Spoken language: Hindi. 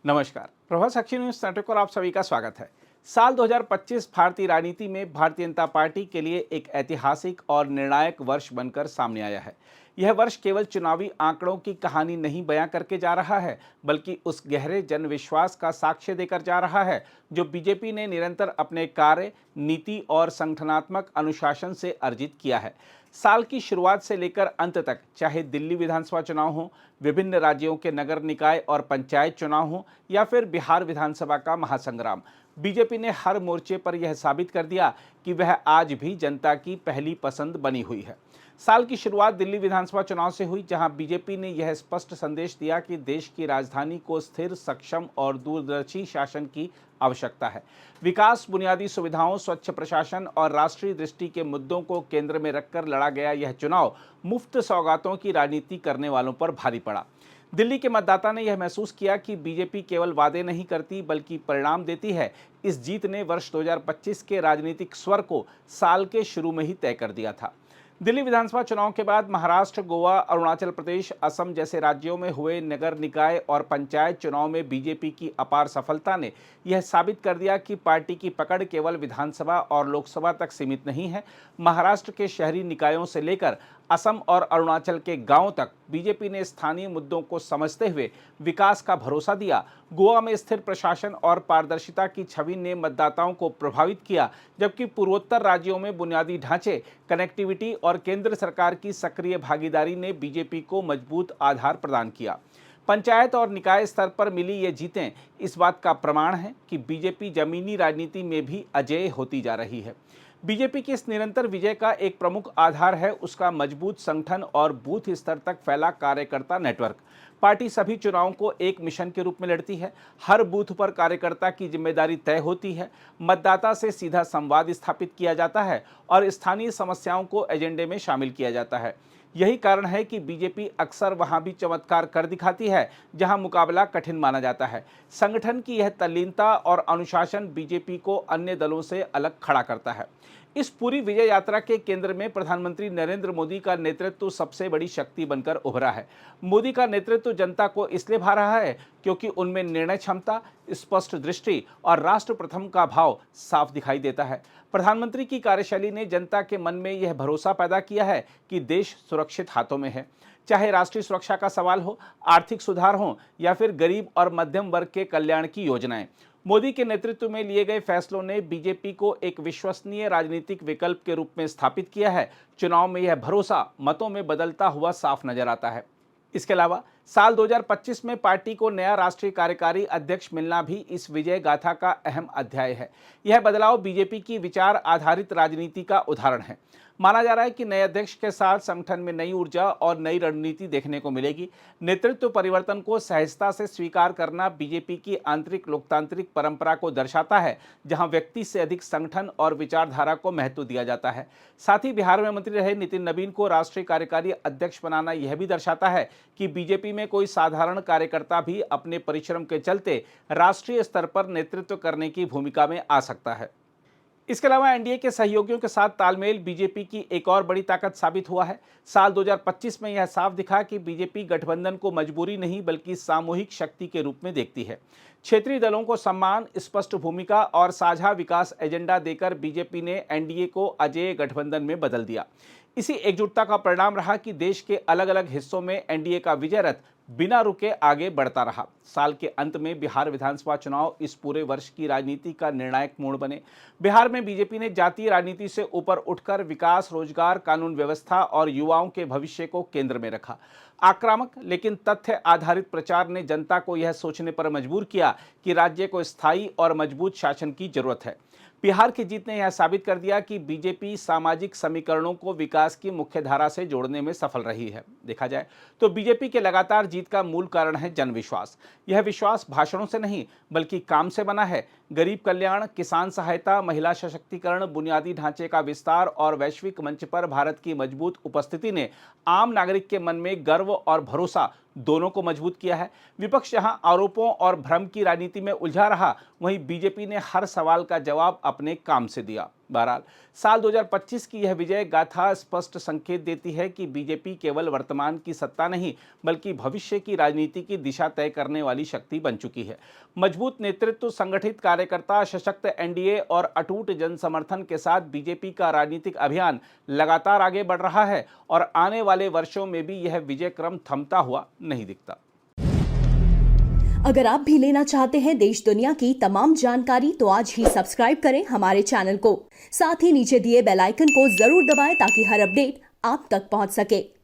नमस्कार। प्रभात साक्षी न्यूज नेटवर्क पर आप सभी का स्वागत है। साल 2025 भारतीय राजनीति में भारतीय जनता पार्टी के लिए एक ऐतिहासिक और निर्णायक वर्ष बनकर सामने आया है। यह वर्ष केवल चुनावी आंकड़ों की कहानी नहीं बयां करके जा रहा है, बल्कि उस गहरे जन विश्वास का साक्ष्य देकर जा रहा है जो बीजेपी ने निरंतर अपने कार्य, नीति और संगठनात्मक अनुशासन से अर्जित किया है। साल की शुरुआत से लेकर अंत तक, चाहे दिल्ली विधानसभा चुनाव हो, विभिन्न राज्यों के नगर निकाय और पंचायत चुनाव हो या फिर बिहार विधानसभा का महासंग्राम, बीजेपी ने हर मोर्चे पर यह साबित कर दिया कि वह आज भी जनता की पहली पसंद बनी हुई है। साल की शुरुआत दिल्ली विधानसभा चुनाव से हुई, जहां बीजेपी ने यह स्पष्ट संदेश दिया कि देश की राजधानी को स्थिर, सक्षम और दूरदर्शी शासन की आवश्यकता है। विकास, बुनियादी सुविधाओं, स्वच्छ प्रशासन और राष्ट्रीय दृष्टि के मुद्दों को केंद्र में रखकर लड़ा गया यह चुनाव मुफ्त सौगातों की राजनीति करने वालों पर भारी पड़ा। दिल्ली के मतदाता ने यह महसूस किया कि बीजेपी केवल वादे नहीं करती बल्कि परिणाम देती है। इस जीत ने वर्ष 2025 के राजनीतिक स्वर को साल के शुरू में ही तय कर दिया था। दिल्ली विधानसभा चुनाव के बाद महाराष्ट्र, गोवा, अरुणाचल प्रदेश, असम जैसे राज्यों में हुए नगर निकाय और पंचायत चुनाव में बीजेपी की अपार सफलता ने यह साबित कर दिया कि पार्टी की पकड़ केवल विधानसभा और लोकसभा तक सीमित नहीं है। महाराष्ट्र के शहरी निकायों से लेकर असम और अरुणाचल के गांवों तक बीजेपी ने स्थानीय मुद्दों को समझते हुए विकास का भरोसा दिया। गोवा में स्थिर प्रशासन और पारदर्शिता की छवि ने मतदाताओं को प्रभावित किया, जबकि पूर्वोत्तर राज्यों में बुनियादी ढांचे, कनेक्टिविटी और केंद्र सरकार की सक्रिय भागीदारी ने बीजेपी को मजबूत आधार प्रदान किया। पंचायत और निकाय स्तर पर मिली ये जीतें इस बात का प्रमाण है कि बीजेपी जमीनी राजनीति में भी अजेय होती जा रही है। बीजेपी की इस निरंतर विजय का एक प्रमुख आधार है उसका मजबूत संगठन और बूथ स्तर तक फैला कार्यकर्ता नेटवर्क। पार्टी सभी चुनावों को एक मिशन के रूप में लड़ती है। हर बूथ पर कार्यकर्ता की जिम्मेदारी तय होती है, मतदाता से सीधा संवाद स्थापित किया जाता है और स्थानीय समस्याओं को एजेंडे में शामिल किया जाता है। यही कारण है कि बीजेपी अक्सर वहां भी चमत्कार कर दिखाती है जहां मुकाबला कठिन माना जाता है। संगठन की यह तल्लीनता और अनुशासन बीजेपी को अन्य दलों से अलग खड़ा करता है। इस पूरी विजय यात्रा के केंद्र में प्रधानमंत्री नरेंद्र मोदी का नेतृत्व सबसे बड़ी शक्ति बनकर उभरा है। मोदी का नेतृत्व जनता को इसलिए भा रहा है क्योंकि उनमें निर्णय क्षमता, स्पष्ट दृष्टि और राष्ट्र प्रथम का भाव साफ दिखाई देता है। प्रधानमंत्री की कार्यशैली ने जनता के मन में यह भरोसा पैदा किया है कि देश सुरक्षित हाथों में है। चाहे राष्ट्रीय सुरक्षा का सवाल हो, आर्थिक सुधार हो या फिर गरीब और मध्यम वर्ग के कल्याण की योजनाएं, मोदी के नेतृत्व में लिए गए फैसलों ने बीजेपी को एक विश्वसनीय राजनीतिक विकल्प के रूप में स्थापित किया है। चुनाव में यह भरोसा मतों में बदलता हुआ साफ नजर आता है। इसके अलावा साल 2025 में पार्टी को नया राष्ट्रीय कार्यकारी अध्यक्ष मिलना भी इस विजय गाथा का अहम अध्याय है। यह बदलाव बीजेपी की विचार आधारित राजनीति का उदाहरण है। माना जा रहा है कि नए अध्यक्ष के साथ संगठन में नई ऊर्जा और नई रणनीति देखने को मिलेगी। नेतृत्व परिवर्तन को सहजता से स्वीकार करना बीजेपी की आंतरिक लोकतांत्रिक परंपरा को दर्शाता है, जहां व्यक्ति से अधिक संगठन और विचारधारा को महत्व दिया जाता है। साथ ही बिहार में मंत्री रहे नितिन नवीन को राष्ट्रीय कार्यकारी अध्यक्ष बनाना यह भी दर्शाता है कि बीजेपी में कोई साधारण कार्यकर्ता भी अपने परिश्रम के चलते राष्ट्रीय स्तर पर नेतृत्व करने की भूमिका में आ सकता है। इसके अलावा एनडीए के सहयोगियों के साथ तालमेल बीजेपी की एक और बड़ी ताकत साबित हुआ है। साल 2025 में यह साफ दिखा कि बीजेपी गठबंधन को मजबूरी नहीं बल्कि सामूहिक शक्ति के रूप में देखती है। क्षेत्रीय दलों को सम्मान, स्पष्ट भूमिका और साझा विकास एजेंडा देकर बीजेपी ने एनडीए को अजेय गठबंधन में बदल दिया। इसी एकजुटता का परिणाम रहा कि देश के अलग अलग हिस्सों में एनडीए का विजय रथ बिना रुके आगे बढ़ता रहा। साल के अंत में बिहार विधानसभा चुनाव इस पूरे वर्ष की राजनीति का निर्णायक मोड़ बने। बिहार में बीजेपी ने जातीय राजनीति से ऊपर उठकर विकास, रोजगार, कानून व्यवस्था और युवाओं के भविष्य को केंद्र में रखा। आक्रामक लेकिन तथ्य आधारित प्रचार ने जनता को यह सोचने पर मजबूर किया कि राज्य को स्थायी और मजबूत शासन की जरूरत है। बिहार की जीत ने यह साबित कर दिया कि बीजेपी सामाजिक समीकरणों को विकास की मुख्य धारा से जोड़ने में सफल रही है। देखा जाए तो बीजेपी के लगातार जीत का मूल कारण है जनविश्वास। यह विश्वास भाषणों से नहीं बल्कि काम से बना है। गरीब कल्याण, किसान सहायता, महिला सशक्तिकरण, बुनियादी ढांचे का विस्तार और वैश्विक मंच पर भारत की मजबूत उपस्थिति ने आम नागरिक के मन में गर्व और भरोसा दोनों को मजबूत किया है। विपक्ष जहां आरोपों और भ्रम की राजनीति में उलझा रहा, वहीं बीजेपी ने हर सवाल का जवाब अपने काम से दिया। बहरहाल साल 2025 की यह विजय गाथा स्पष्ट संकेत देती है कि बीजेपी केवल वर्तमान की सत्ता नहीं बल्कि भविष्य की राजनीति की दिशा तय करने वाली शक्ति बन चुकी है। मजबूत नेतृत्व, संगठित कार्यकर्ता, सशक्त एनडीए और अटूट जन समर्थन के साथ बीजेपी का राजनीतिक अभियान लगातार आगे बढ़ रहा है और आने वाले वर्षों में भी यह विजय क्रम थमता हुआ नहीं दिखता। अगर आप भी लेना चाहते हैं देश दुनिया की तमाम जानकारी तो आज ही सब्सक्राइब करें हमारे चैनल को। साथ ही नीचे दिए बेल आइकन को जरूर दबाएं ताकि हर अपडेट आप तक पहुंच सके।